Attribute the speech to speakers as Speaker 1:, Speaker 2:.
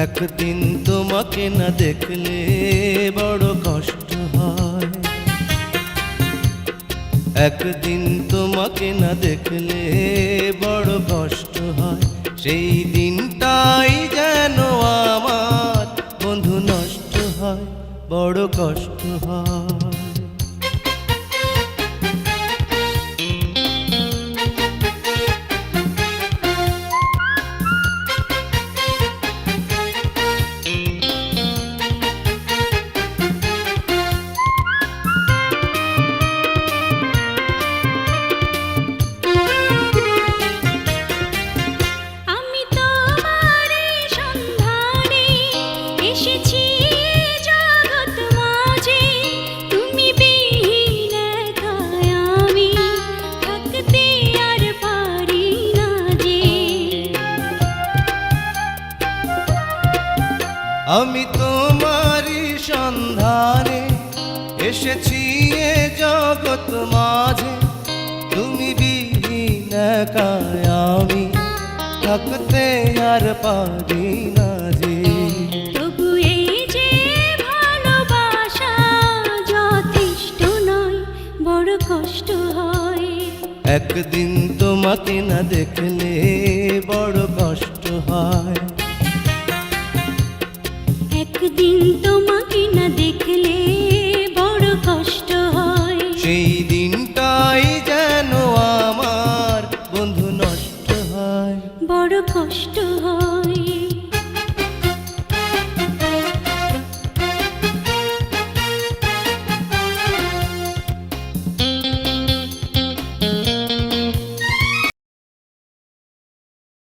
Speaker 1: একদিন তোমাকে না দেখলে বড় কষ্ট হয়, একদিন তোমাকে না দেখলে বড় কষ্ট হয়। সেই দিনটাই যেন আমার বন্ধু নষ্ট হয়, বড় কষ্ট হয়। আমি তোমারই সন্ধানে এসেছি এ জগৎ মাঝে, তুমি বিহীন একাই আমি থাকতে আর পারি না যে।
Speaker 2: তবু এই যে ভালোবাসা যথেষ্ট নয়, বড় কষ্ট হয়।
Speaker 1: একদিন তোমাকে না দেখলে বড় কষ্ট হয়,
Speaker 2: একদিন তোমাকে না দেখলে বড় কষ্ট হয়।
Speaker 1: সেই দিনটাই যেন আমার বন্ধু নষ্ট হয়,
Speaker 2: বড় কষ্ট হয়।